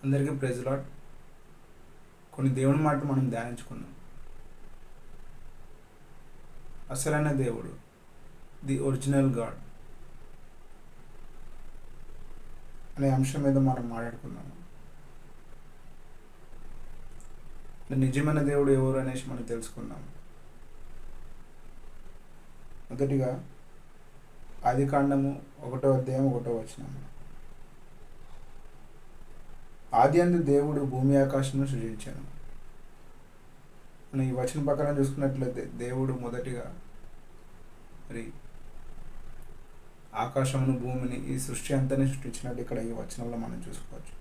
అందరికీ praise lord. కొన్ని దేవుని మాటలు మనం ధ్యానించుకున్నాం. అసలైన దేవుడు, ది ఒరిజినల్ గాడ్ అనే అంశం మీద మనం మాట్లాడుకున్నాము. నిజమైన దేవుడు ఎవరు అనేసి మనం తెలుసుకున్నాము. మొదటిగా ఆదికాండము 1వ అధ్యాయం 1వ వచనము. ఆదియందు దేవుడు భూమి ఆకాశమును సృజించాను. మనం ఈ వచనం ప్రకారం చూసుకున్నట్లయితే దేవుడు మొదటిగా మరి ఆకాశమును భూమిని ఈ సృష్టి అంతని సృష్టించినట్టు ఇక్కడ ఈ వచనంలో మనం చూసుకోవచ్చు.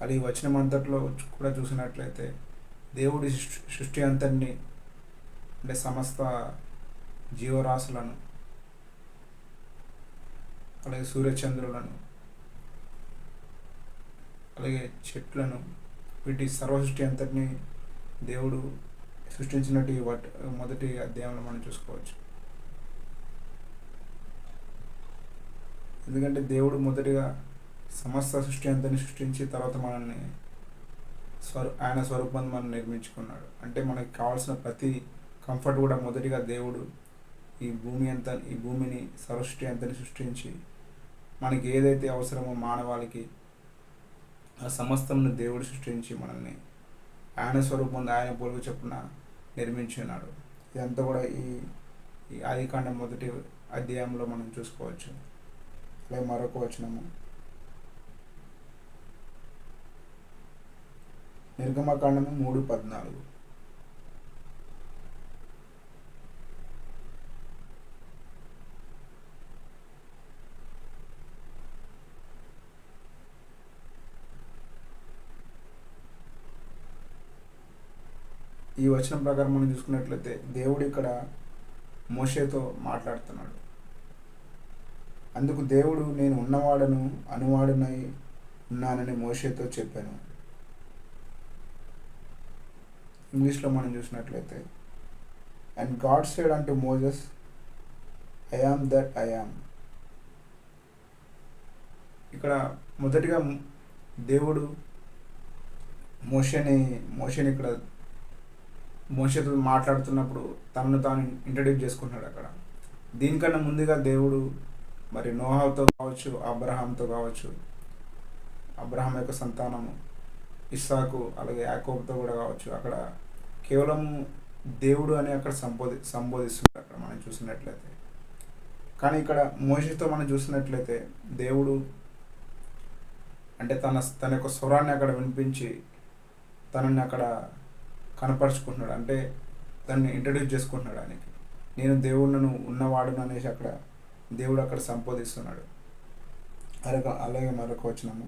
అది ఈ వచనం అంతట్లో కూడా చూసినట్లయితే దేవుడి సృష్టి అంతని అంటే సమస్త జీవరాశులను అలాగే సూర్యచంద్రులను అలాగే చెట్లను వీటి సర్వసృష్టి అంతటిని దేవుడు సృష్టించినట్టు మొదటి అధ్యాయంలో మనం చూసుకోవచ్చు. ఎందుకంటే దేవుడు మొదటిగా సమస్త సృష్టి అంతని సృష్టించి తర్వాత మనల్ని ఆయన స్వరూపాన్ని మనం నిర్మించుకున్నాడు. అంటే మనకి కావాల్సిన ప్రతి కంఫర్ట్ కూడా మొదటిగా దేవుడు ఈ భూమిని సర్వసృష్టి అంతని సృష్టించి మనకి ఏదైతే అవసరమో మానవాళికి ఆ సమస్తమును దేవుడు సృష్టించి మనల్ని ఆయన స్వరూపం ఆయన పోలుగు చొప్పున నిర్మించున్నాడు. ఇదంతా కూడా ఈ ఆదికాండం మొదటి అధ్యాయంలో మనం చూసుకోవచ్చు. అలాగే మరొక వచనము నిర్గమకాండము 3:14. ఈ వచనం ప్రకారం మనం చూసుకున్నట్లయితే దేవుడు ఇక్కడ మోషేతో మాట్లాడుతున్నాడు. అందుకు దేవుడు నేను ఉన్నవాడను అనువాడునై ఉన్నానని మోషేతో చెప్పాను. ఇంగ్లీష్లో మనం చూసినట్లయితే and God said unto Moses I am that I am. ఇక్కడ మొదటిగా దేవుడు మోషేని ఇక్కడ మోషేతో మాట్లాడుతున్నప్పుడు తనను తాను ఇంట్రడ్యూస్ చేసుకుంటున్నాడు. అక్కడ దీనికన్నా ముందుగా దేవుడు మరి నోహాతో కావచ్చు, అబ్రహాంతో కావచ్చు, అబ్రహాం యొక్క సంతానము ఇస్సాకు అలాగే యాకోబుతో కూడా కావచ్చు, అక్కడ కేవలం దేవుడు అని అక్కడ సంబోధిస్తున్నాడు అక్కడ మనం చూసినట్లయితే. కానీ ఇక్కడ మోషేతో మనం చూసినట్లయితే దేవుడు అంటే తన యొక్క స్వరాన్ని అక్కడ వినిపించి తనని అక్కడ కనపరుచుకుంటున్నాడు. అంటే దాన్ని ఇంట్రడ్యూస్ చేసుకుంటున్నాడు. ఆయనకి నేను దేవుడును ఉన్నవాడును అనేసి అక్కడ దేవుడు అక్కడ సంబోధిస్తున్నాడు. అలాగే మరొక వచనము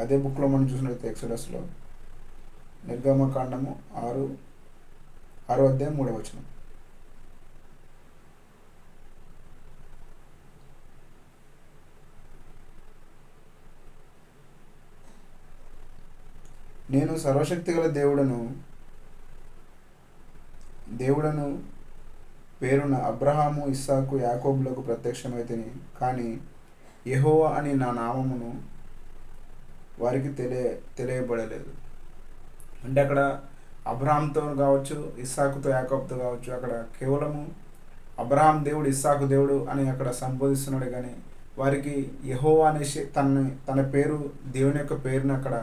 అదే బుక్లో మనం చూసినట్లయితే ఎక్సోడస్లో నిర్గమకాండము 6వ అధ్యాయం 3వ వచనం. నేను సర్వశక్తి గల దేవుడను పేరున అబ్రహాము ఇస్సాకు యాకోబులకు ప్రత్యక్షమైతిని, కానీ యెహోవా అని నా నామమును వారికి తెలియబడలేదు. అంటే అక్కడ అబ్రహాంతో కావచ్చు, ఇస్సాకుతో యాకోబుతో కావచ్చు, అక్కడ కేవలము అబ్రహాం దేవుడు ఇస్సాకు దేవుడు అని అక్కడ సంబోధిస్తున్నాడు. కానీ వారికి యెహోవా అనేసి తన పేరు దేవుని యొక్క పేరుని అక్కడ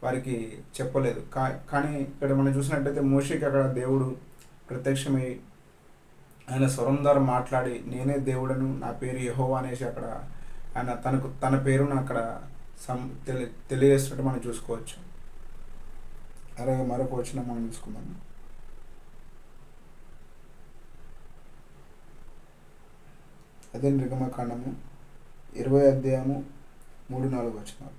వారికి చెప్పలేదు. కానీ ఇక్కడ మనం చూసినట్టయితే మోషేకి అక్కడ దేవుడు ప్రత్యక్షమై ఆయన స్వరం ద్వారా మాట్లాడి నేనే దేవుడను, నా పేరు యెహోవా అనేసి అక్కడ ఆయన తన పేరును అక్కడ తెలియజేస్తున్నట్టు మనం చూసుకోవచ్చు. అలాగే మరొక వచనం మనం చూసుకుందాము. అదే నిర్గమకాండము 20వ అధ్యాయము 3-4 వచనాలు.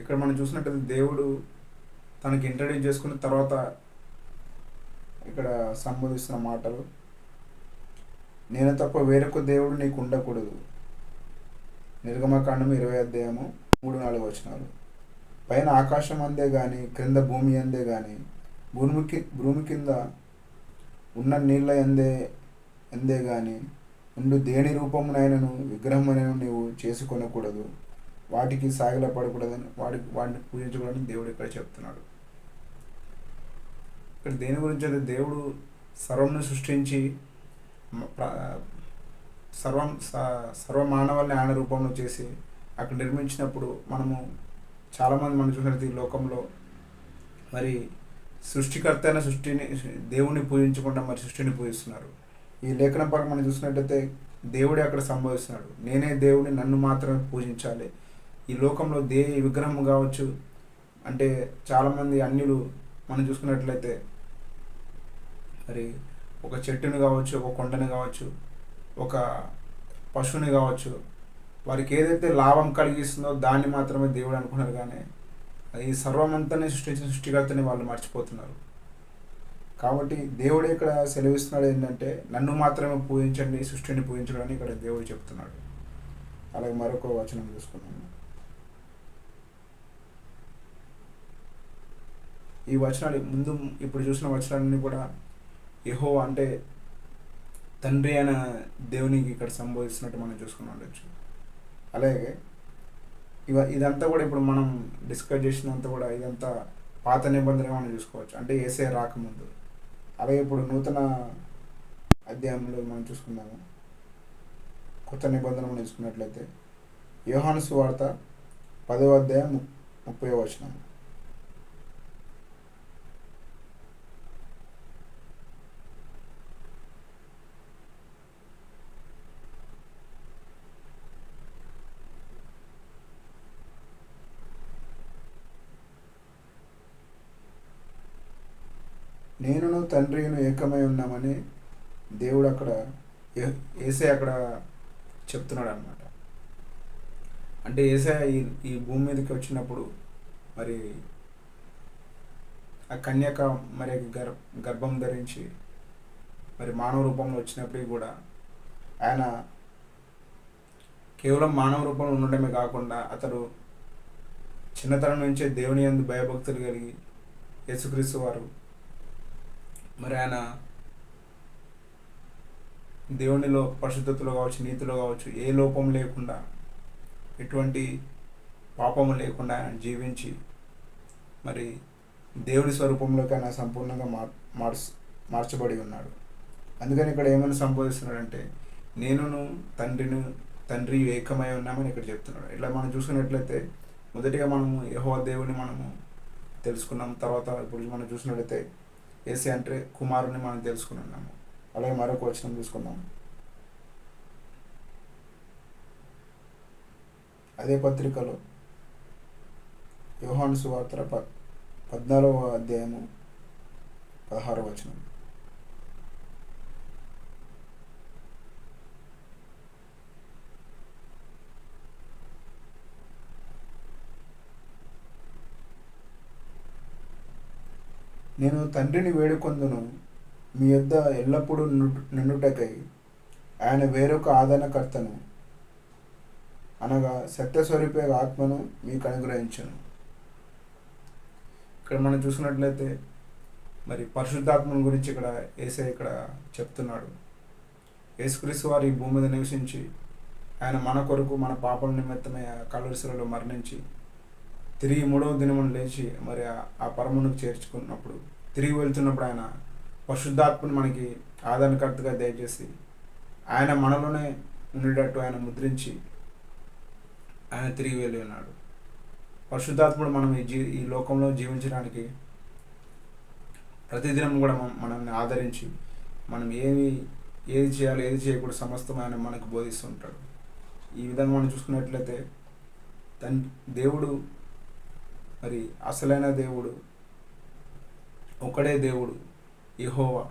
ఇక్కడ మనం చూసినట్టయితే దేవుడు తనకి ఇంట్రడ్యూస్ చేసుకున్న తర్వాత ఇక్కడ సంబోధిస్తున్న మాటలు, నేను తప్ప వేరొక దేవుడు నీకు ఉండకూడదు. నిర్గమకాండము 20వ అధ్యాయము 3-4 వచనాలు. పైన ఆకాశం అందే కానీ క్రింద భూమి అందే కానీ భూమి కింద ఉన్న నీళ్ళ ఎందే కానీ ఉండు దేని రూపమునైనను విగ్రహమునైనా నీవు చేసుకొనకూడదు, వాటికి సాగిల పడకూడదని వాటిని పూజించకూడదని దేవుడు ఇక్కడ చెప్తున్నాడు. ఇక్కడ దేని గురించి అయితే దేవుడు సర్వంను సృష్టించి సర్వ మానవాళ్ళని ఆయన రూపంలో చేసి అక్కడ నిర్మించినప్పుడు చాలామంది మనం చూసినట్టు ఈ లోకంలో మరి సృష్టికర్త అయిన దేవుణ్ణి పూజించకుండా మరి సృష్టిని పూజిస్తున్నారు. ఈ లేఖనం పరంగా మనం చూసినట్టయితే దేవుడే అక్కడ సంభవిస్తున్నాడు. నేనే దేవుడిని, నన్ను మాత్రమే పూజించాలి. ఈ లోకంలో విగ్రహం కావచ్చు, అంటే చాలామంది అన్యులు మనం చూసుకున్నట్లయితే మరి ఒక చెట్టుని కావచ్చు, ఒక కొండని కావచ్చు, ఒక పశువుని కావచ్చు, వారికి ఏదైతే లాభం కలిగిస్తుందో దాన్ని మాత్రమే దేవుడు అనుకున్నారు. కానీ ఈ సర్వమంతాన్ని సృష్టించిన సృష్టికర్తని వాళ్ళు మర్చిపోతున్నారు. కాబట్టి దేవుడే ఇక్కడ సెలవిస్తున్నాడు ఏంటంటే నన్ను మాత్రమే పూజించండి, సృష్టిని పూజించడానికి ఇక్కడ దేవుడు చెప్తున్నాడు. అలాగే మరొక వచనం చూసుకున్నాము. ఈ వచనాలు ఇప్పుడు చూసిన వచనాలన్నీ కూడా యెహోవా అంటే తండ్రి అయిన దేవునికి ఇక్కడ సంబోధిస్తున్నట్టు మనం చూసుకుని ఉండొచ్చు. అలాగే ఇదంతా కూడా ఇప్పుడు మనం డిస్కస్ చేసినంత కూడా ఇదంతా పాత నిబంధన మనం చూసుకోవచ్చు, అంటే యేసయ్య రాకముందు. అలాగే ఇప్పుడు నూతన అధ్యాయంలో మనం చూసుకున్నాము. కొత్త నిబంధన మనం చూసుకున్నట్లయితే యోహాను సువార్త 10వ అధ్యాయం 30వ వచనం. నేనును తండ్రిను ఏకమై ఉన్నామని దేవుడు అక్కడ యేసయ్య అక్కడ చెప్తున్నాడు అన్నమాట. అంటే యేసయ్య ఈ భూమి మీదకి వచ్చినప్పుడు మరి ఆ కన్యక మరి గర్భం ధరించి మరి మానవ రూపంలో వచ్చినప్పటికీ కూడా ఆయన కేవలం మానవ రూపంలో ఉండడమే కాకుండా అతడు చిన్నతనం నుంచే దేవుని యందు భయభక్తులు కలిగి యేసుక్రీస్తు వారు మరి ఆయన దేవునిలో పరిశుద్ధతలో కావచ్చు, నీతిలో కావచ్చు, ఏ లోపం లేకుండా, ఎటువంటి పాపము లేకుండా ఆయన జీవించి మరి దేవుని స్వరూపంలోకి ఆయన సంపూర్ణంగా మార్చబడి ఉన్నాడు. అందుకని ఇక్కడ ఏమని సంబోధిస్తున్నాడంటే నేనును తండ్రి ఏకమై ఉన్నామని ఇక్కడ చెప్తున్నాడు. ఇట్లా మనం చూసుకున్నట్లయితే మొదటిగా మనము యెహోవా దేవుని మనము తెలుసుకున్నాం. తర్వాత ఇప్పుడు మనం చూసినట్లయితే యేసయ్య అంటే కుమారుని మనం తెలుసుకున్నాము. అలాగే మరొక వచనం చూసుకుందాం. అదే పత్రికలో యోహాను సువార్త 14వ అధ్యాయము 16వ వచనం. నేను తండ్రిని వేడుకొందును, మీ యొద్ద ఎల్లప్పుడూ నిన్నుటకై ఆయన వేరొక ఆదరణకర్తను అనగా సత్యస్వరూపే ఆత్మను మీకు అనుగ్రహించను. ఇక్కడ మనం చూసినట్లయితే మరి పరిశుద్ధాత్మను గురించి ఇక్కడ యేసయ్య ఇక్కడ చెప్తున్నాడు. యేసుక్రీస్తు వారు ఈ భూమి మీద నివసించి ఆయన మన కొరకు మన పాపల నిమిత్తమే కల్వరి శిలువలో మరణించి తిరిగి 3వ దినమున లేచి మరి ఆ పరమునకు చేర్చుకున్నప్పుడు తిరిగి వెళ్తున్నప్పుడు ఆయన పరిశుద్ధాత్మను మనకి ఆదరణకర్తగా దయచేసి ఆయన మనలోనే ఉండేటట్టు ఆయన ముద్రించి ఆయన తిరిగి వెళ్ళి ఉన్నాడు. పరిశుద్ధాత్ముడు మనం ఈ లోకంలో జీవించడానికి ప్రతిదినం కూడా మనల్ని ఆదరించి మనం ఏది చేయాలో ఏది చేయకూడదు సమస్తం ఆయన మనకు బోధిస్తుంటాడు. ఈ విధంగా మనం చూసుకున్నట్లయితే దేవుడు మరి అసలైన దేవుడు ఒకడే దేవుడు యెహోవా.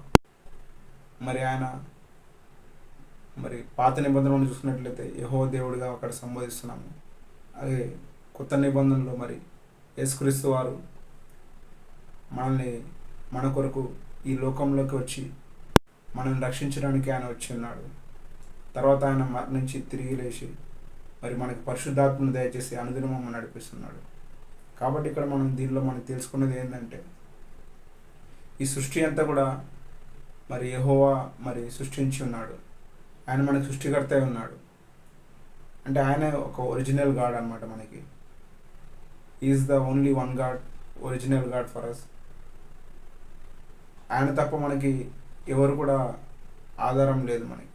మరి ఆయన మరి పాత నిబంధనలను చూసుకున్నట్లయితే యెహోవా దేవుడిగా అక్కడ సంబోధిస్తున్నాము. అలాగే కొత్త నిబంధనలో మరి యేసుక్రీస్తు వారు మనల్ని మన కొరకు ఈ లోకంలోకి వచ్చి మనల్ని రక్షించడానికి ఆయన వచ్చి ఉన్నాడు. తర్వాత ఆయన మరణించి తిరిగి లేచి మరి మనకి పరిశుద్ధాత్మను దయచేసి అనుదినం నడిపిస్తున్నాడు. కాబట్టి ఇక్కడ మనం దీనిలో మనం తెలుసుకున్నది ఏంటంటే ఈ సృష్టి అంతా కూడా మరి యెహోవా మరి సృష్టించి ఉన్నాడు. ఆయన మనకి సృష్టికర్త అయి ఉన్నాడు. అంటే ఆయన ఒక ఒరిజినల్ గాడ్ అనమాట. మనకి is the only one god, original god for us. ఆయన తప్ప మనకి ఎవరు కూడా ఆధారం లేదు మనకి.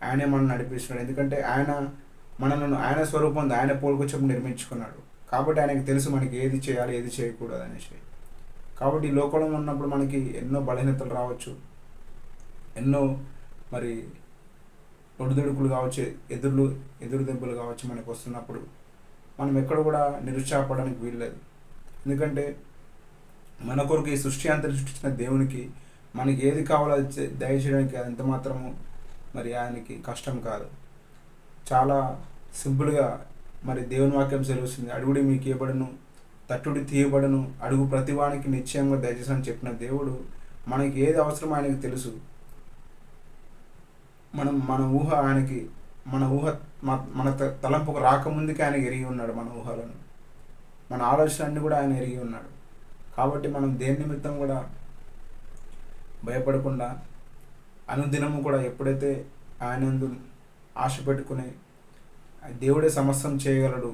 ఆయనే మనల్ని నడిపిస్తున్నాడు. ఎందుకంటే ఆయన స్వరూపం ఆయన పోల్కొచ్చి నిర్మించుకున్నాడు. కాబట్టి ఆయనకి తెలుసు మనకి ఏది చేయాలి, ఏది చేయకూడదు అనేసి. కాబట్టి ఈ లోకంలో ఉన్నప్పుడు మనకి ఎన్నో బలహీనతలు రావచ్చు, ఎన్నో మరి ఒడిదుడుకులు కావచ్చు, ఎదురు దెబ్బలు కావచ్చు. మనకు వస్తున్నప్పుడు మనం ఎక్కడ కూడా నిరుత్సాహపడడానికి వీల్లేదు. ఎందుకంటే మన కొరకు ఈ సృష్టి అంతా సృష్టించిన దేవునికి మనకి ఏది కావాలో అది దయచేయడానికి అది ఎంత మాత్రము మరి ఆయనకి కష్టం కాదు. చాలా సింపుల్గా మరి దేవుని వాక్యం సెలవుస్తుంది. అడుగుడి మీకు ఇవ్వబడును, తట్టుడి తీయబడును, అడుగు ప్రతివానికి నిశ్చయంగా దయచేసి అని చెప్పిన దేవుడు మనకి ఏది అవసరం ఆయనకి తెలుసు. మన ఊహ ఆయనకి మన తలంపుకు రాకముందుకే ఆయన ఎరిగి ఉన్నాడు. మన ఊహలను, మన ఆలోచనలన్నీ కూడా ఆయన ఎరిగి ఉన్నాడు. కాబట్టి మనం దేని నిమిత్తం కూడా భయపడకుండా అనుదినము కూడా ఎప్పుడైతే ఆయనందు ఆశ పెట్టుకుని దేవుడే సమస్తం చేయగలడు,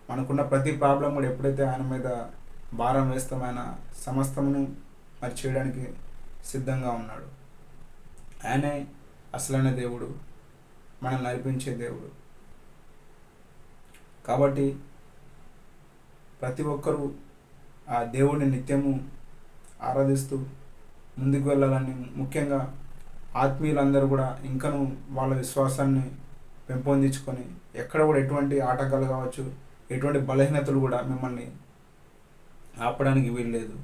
మనకున్న ప్రతి ప్రాబ్లం కూడా ఎప్పుడైతే ఆయన మీద భారం వేస్తాం, ఆయన సమస్తమును మరి చేయడానికి సిద్ధంగా ఉన్నాడు. ఆయనే అసలైన దేవుడు, మనం నడిపించే దేవుడు. కాబట్టి ప్రతి ఒక్కరూ ఆ దేవుడిని నిత్యము ఆరాధిస్తూ ముందుకు వెళ్ళాలని, ముఖ్యంగా ఆత్మీయులందరూ కూడా ఇంకనూ వాళ్ళ విశ్వాసాన్ని పెంపొందించుకొని ఎక్కడ కూడా ఎటువంటి ఆటంకాలు కావచ్చు, ఎటువంటి బలహీనతలు కూడా మిమ్మల్ని ఆపడానికి వీల్లేదు.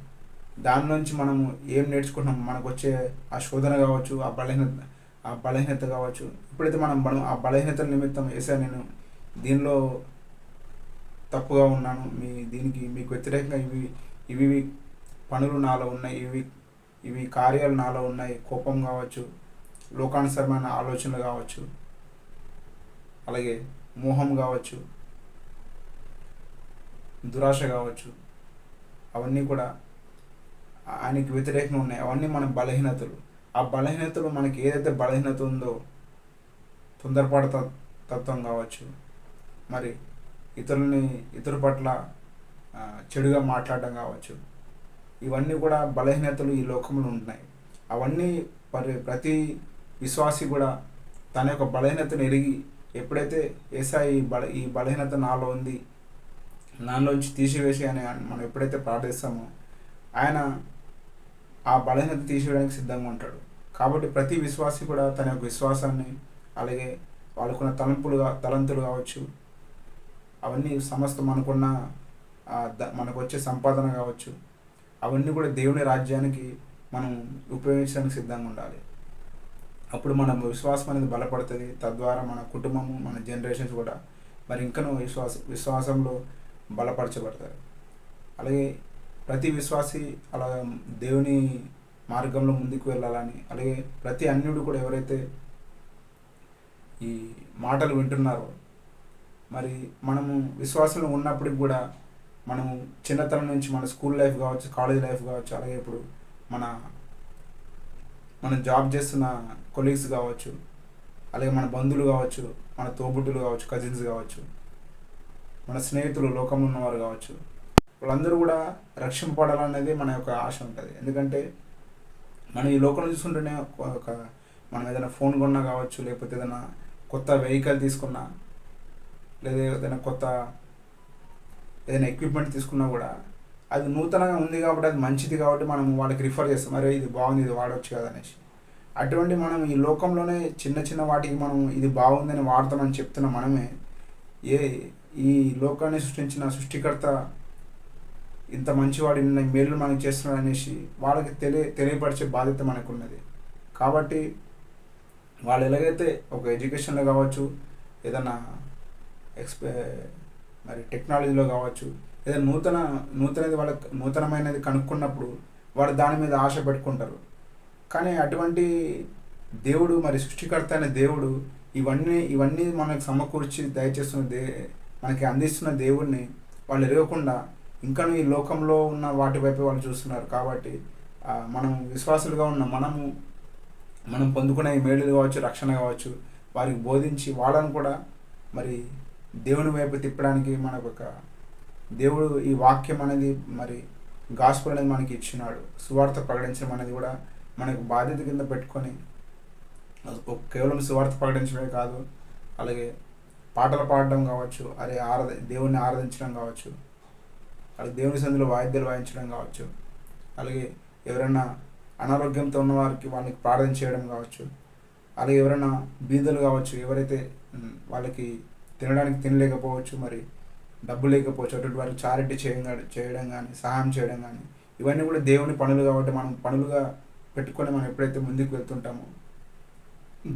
దాని నుంచి మనము ఏం నేర్చుకుంటున్నాం, మనకు వచ్చే ఆ శోధన కావచ్చు, ఆ బలహీనత కావచ్చు, ఎప్పుడైతే మనం ఆ బలహీనతల నిమిత్తం వేసా నేను దీనిలో తప్పుగా ఉన్నాను, మీకు వ్యతిరేకంగా ఇవి పనులు నాలో ఉన్నాయి, ఇవి కార్యాలు నాలో ఉన్నాయి, కోపం కావచ్చు, లోకానుసరమైన ఆలోచనలు కావచ్చు, అలాగే మోహం కావచ్చు, దురాశ కావచ్చు, అవన్నీ కూడా ఆయనకి వ్యతిరేకంగా ఉన్నాయి. అవన్నీ మన బలహీనతలు. ఆ బలహీనతలు మనకి ఏదైతే బలహీనత ఉందో, తొందరపాటు తత్వం కావచ్చు, మరి ఇతరుల పట్ల చెడుగా మాట్లాడడం కావచ్చు, ఇవన్నీ కూడా బలహీనతలు ఈ లోకంలో ఉంటున్నాయి. అవన్నీ ప్రతి విశ్వాసి కూడా తన యొక్క బలహీనతను ఎరిగి ఎప్పుడైతే యేసయ్య ఈ బలహీనత నాలో ఉంది, నాలోంచి తీసివేసి అని మనం ఎప్పుడైతే ప్రార్థిస్తామో ఆయన ఆ బలహీనత తీసివేయడానికి సిద్ధంగా ఉంటాడు. కాబట్టి ప్రతి విశ్వాసి కూడా తన యొక్క విశ్వాసాన్ని, అలాగే వాళ్ళకున్న తలంతులు కావచ్చు, అవన్నీ సమస్త మనకు వచ్చే సంపాదన కావచ్చు, అవన్నీ కూడా దేవుని రాజ్యానికి మనం ఉపయోగించడానికి సిద్ధంగా ఉండాలి. అప్పుడు మన విశ్వాసం అనేది బలపడుతుంది. తద్వారా మన కుటుంబము, మన జనరేషన్స్ కూడా మరి ఇంకనూ విశ్వాసంలో బలపరచబడతారు. అలాగే ప్రతి విశ్వాసి అలా దేవుని మార్గంలో ముందుకు వెళ్ళాలని, అలాగే ప్రతి అన్యుడు కూడా ఎవరైతే ఈ మాటలు వింటున్నారో, మరి మనము విశ్వాసంలో ఉన్నప్పటికి కూడా మనము చిన్నతనం నుంచి మన స్కూల్ లైఫ్ కావచ్చు, కాలేజ్ లైఫ్ కావచ్చు, అలాగే ఇప్పుడు మన జాబ్ చేస్తున్న కొలీగ్స్ కావచ్చు, అలాగే మన బంధువులు కావచ్చు, మన తోబుట్టులు కావచ్చు, కజిన్స్ కావచ్చు, మన స్నేహితులు, లోకంలో ఉన్నవారు కావచ్చు, వాళ్ళందరూ కూడా రక్షింపబడాలనేది మన యొక్క ఆశ ఉంటుంది. ఎందుకంటే మనం ఈ లోకంలో చూసుకుంటేనే మనం ఏదైనా ఫోన్ కొన్నా కావచ్చు, లేకపోతే ఏదైనా కొత్త వెహికల్ తీసుకున్నా, లేదా ఏదైనా ఎక్విప్మెంట్ తీసుకున్నా కూడా అది నూతనంగా ఉంది కాబట్టి, అది మంచిది కాబట్టి మనం వాళ్ళకి రిఫర్ చేస్తాం, మరి ఇది బాగుంది, ఇది వాడవచ్చు కదా అనేసి. అటువంటి మనం ఈ లోకంలోనే చిన్న వాటికి మనం ఇది బాగుందని వాడతామని చెప్తున్న మనమే ఈ లోకాన్ని సృష్టించిన సృష్టికర్త ఇంత మంచివాడు, ఇన్ని మేలు మనకి చేస్తున్నాడు అనేసి వాళ్ళకి తెలియపరిచే బాధ్యత మనకున్నది. కాబట్టి వాళ్ళు ఎలాగైతే ఒక ఎడ్యుకేషన్లో కావచ్చు, ఏదైనా మరి టెక్నాలజీలో కావచ్చు, ఏదైనా నూతనమైనది కనుక్కున్నప్పుడు వారు దాని మీద ఆశ పెట్టుకుంటారు. కానీ అటువంటి దేవుడు, మరి సృష్టికర్త అయిన దేవుడు ఇవన్నీ మనకు సమకూర్చి దయచేస్తున్న మనకి అందిస్తున్న దేవుడిని వాళ్ళు ఎరగకుండా ఇంకాను ఈ లోకంలో ఉన్న వాటి వైపు వాళ్ళు చూస్తున్నారు. కాబట్టి మనం విశ్వాసులుగా ఉన్న మనం పొందుకునే ఈ మేలులు కావచ్చు, రక్షణ కావచ్చు, వారికి బోధించి వాళ్ళను కూడా మరి దేవుని వైపు తిప్పడానికి మనకు ఒక దేవుడు ఈ వాక్యం అనేది మరి గాస్పుల్ అనేది మనకి ఇచ్చినాడు. సువార్త ప్రకటించడం అనేది కూడా మనకు బాధ్యత కింద పెట్టుకొని కేవలం సువార్త ప్రకటించడమే కాదు, అలాగే పాటలు పాడడం కావచ్చు, దేవుణ్ణి ఆరాధించడం కావచ్చు, అలాగే దేవుని సందులో వాయిద్యాలు వాయించడం కావచ్చు, అలాగే ఎవరైనా అనారోగ్యంతో ఉన్న వాళ్ళకి ప్రార్థన చేయడం కావచ్చు, అలాగే ఎవరైనా బీదలు కావచ్చు, ఎవరైతే వాళ్ళకి తినడానికి తినలేకపోవచ్చు, మరి డబ్బు లేకపోవచ్చు, అటువంటి వారికి చారిటీ చేయడం కానీ, సహాయం చేయడం కానీ, ఇవన్నీ కూడా దేవుని పనులు కాబట్టి మనం పనులుగా పెట్టుకొని మనం ఎప్పుడైతే ముందుకు వెళ్తుంటామో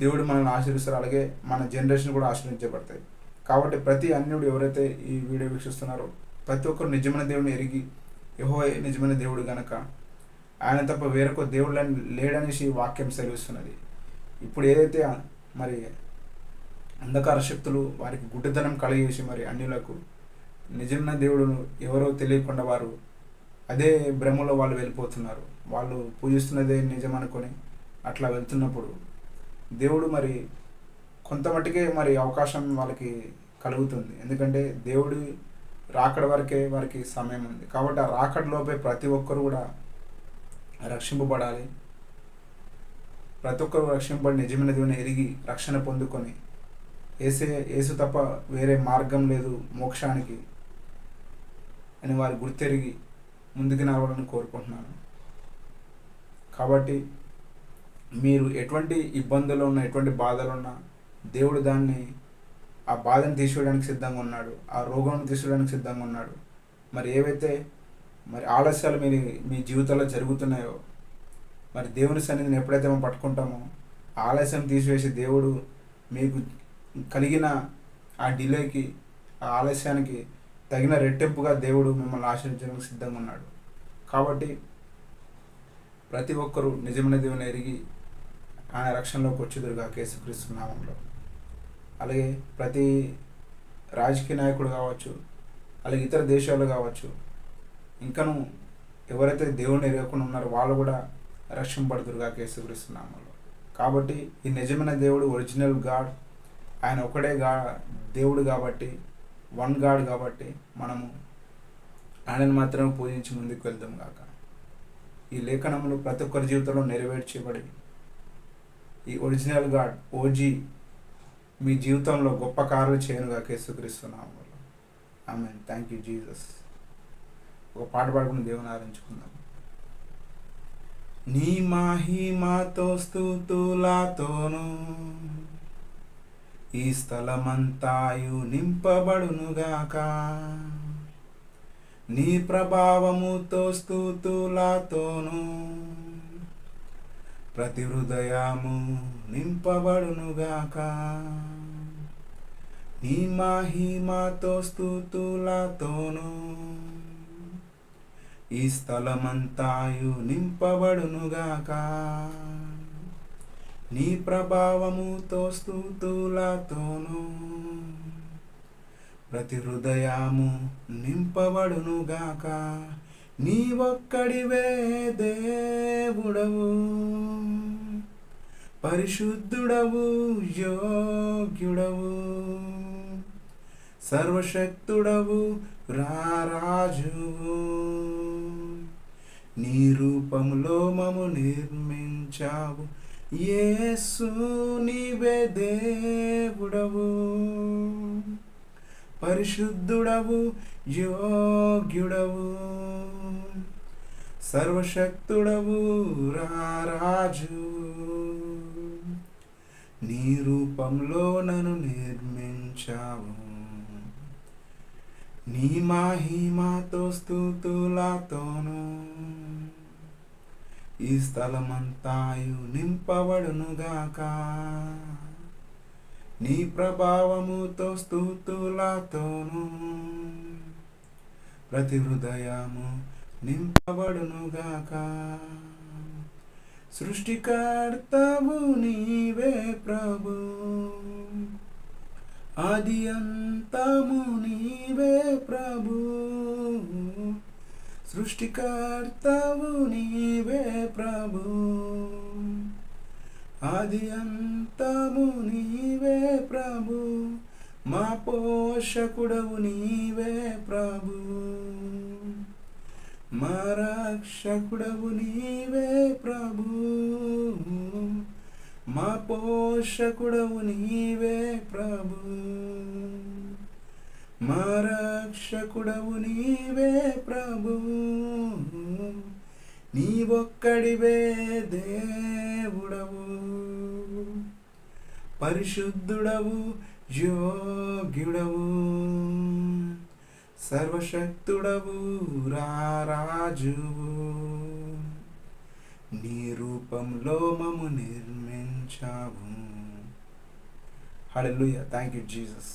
దేవుడు మనల్ని ఆశీర్వదిస్తారు. అలాగే మన జనరేషన్ కూడా ఆశీర్వదించబడతాయి. కాబట్టి ప్రతి అన్యుడు ఎవరైతే ఈ వీడియో వీక్షిస్తున్నారో ప్రతి ఒక్కరు నిజమైన దేవుని ఎరిగి యెహోవా నిజమైన దేవుడు గనక ఆయన తప్ప వేరొక దేవుడు లేడనేసి వాక్యం సెలవిస్తున్నది. ఇప్పుడు ఏదైతే మరి అంధకార శక్తులు వారికి గుడ్డితనం కలిగేసి మరి అన్యులకు నిజమైన దేవుడు ఎవరో తెలియకుండా వారు అదే భ్రమలో వాళ్ళు వెళ్ళిపోతున్నారు. వాళ్ళు పూజిస్తున్నదే నిజం అనుకొని అట్లా వెళ్తున్నప్పుడు దేవుడు మరి కొంతమట్టుకే మరి అవకాశం వాళ్ళకి కలుగుతుంది. ఎందుకంటే దేవుడి రాకడ వరకే వారికి సమయం ఉంది. కాబట్టి ఆ రాకడలోపే ప్రతి ఒక్కరు కూడా రక్షింపబడాలి. ప్రతి ఒక్కరు రక్షింపబడి నిజమైన దేవుని ఎరిగి రక్షణ పొందుకొని యేసు తప్ప వేరే మార్గం లేదు మోక్షానికి అని వారు గుర్తెరిగి ముందుకు నడవాలని కోరుకుంటున్నాను. కాబట్టి మీరు ఎటువంటి ఇబ్బందులు ఉన్నా, ఎటువంటి బాధలు ఉన్నా దేవుడు ఆ బాధను తీసివేయడానికి సిద్ధంగా ఉన్నాడు, ఆ రోగాన్ని తీసివేయడానికి సిద్ధంగా ఉన్నాడు. మరి ఏవైతే మరి ఆలస్యాలు మీ జీవితంలో జరుగుతున్నాయో మరి దేవుని సన్నిధిని ఎప్పుడైతే మనం పట్టుకుంటామో ఆలస్యం తీసివేసి దేవుడు మీకు కలిగిన ఆ డిలేకి, ఆ ఆలస్యానికి తగిన రెట్టింపుగా దేవుడు మిమ్మల్ని ఆశీర్వదించడానికి సిద్ధంగా ఉన్నాడు. కాబట్టి ప్రతి ఒక్కరూ నిజమైన దేవుని ఎరిగి ఆయన రక్షణలోకి వచ్చేదురుగా యేసుక్రీస్తు నామంలో. అలాగే ప్రతి రాజకీయ నాయకుడు కావచ్చు, అలాగే ఇతర దేశాలు కావచ్చు, ఇంకను ఎవరైతే దేవుని ఎరగకుండా ఉన్నారో వాళ్ళు కూడా రక్షింపబడుదురుగా యేసుక్రీస్తు నామంలో. కాబట్టి ఈ నిజమైన దేవుడు ఒరిజినల్ గాడ్, ఆయన ఒకడే దేవుడు కాబట్టి, వన్ గాడ్ కాబట్టి మనము ఆయనను మాత్రమే పూజించి ముందుకు వెళ్దాం గాక. ఈ లేఖనములు ప్రతి ఒక్కరి జీవితంలో నెరవేర్చబడి ఈ ఒరిజినల్ గాడ్ ఓజీ మీ జీవితంలో గొప్ప కార్యాలు చేయనుగా యేసుక్రీస్తు నామములో. ఆమేన్. Thank you Jesus. ఒక పాట పాడుకుని దేవుని ఆరాధించుకుందాం. నీ మహిమతో స్తుతులతోను ఈ స్థలమంతాయు నింపబడునుగాక, నీ ప్రభావముతో స్తుతులతోను ప్రతి హృదయము నింపబడునుగాక, నీ మహిమతో స్తుతులతోను ఈ స్థలమంతాయు నింపబడునుగాక, నీ ప్రభావముతో స్తుతులతోను ప్రతి హృదయము నింపబడునుగాక. నీ ఒక్కడివే దేవుడవు, పరిశుద్ధుడవు, యోగ్యుడవు, సర్వశక్తుడవు, రారాజువు. నీ రూపంలో మము నిర్మించావు యేసు, నీవే దేవుడవు, పరిశుద్ధుడవు, యోగ్యుడవు, సర్వశక్తుడవు, రారాజు. నీ రూపంలో నన్ను నిర్మించావు, నీ మహిమతో స్తుతులతోను ఈ స్థలమంతాయు నింపబడునుగాక, నీ ప్రభావముతో స్తుతులతోను ప్రతి హృదయము నింపబడునుగాక. సృష్టికర్తవు నీవే ప్రభు, ఆది అంతము నీవే ప్రభు, సృష్టికర్తవు నీవే ప్రభు. ఆది అంతము నీవే ప్రభు, మా పోషకుడవు నీవే ప్రభు, మా రక్షకుడవు నీవే ప్రభు, మా పోషకుడవు నీవే ప్రభు, మా రక్షకుడవు నీవే ప్రభు. నీవొక్కడివే దేవుడవు, పరిశుద్ధుడవు, యోగ్యుడవు, సర్వశక్తుడవు, రారాజువు. నీ రూపంలో మమ్ము నిర్మించావు. హల్లెలూయా. Thank you Jesus.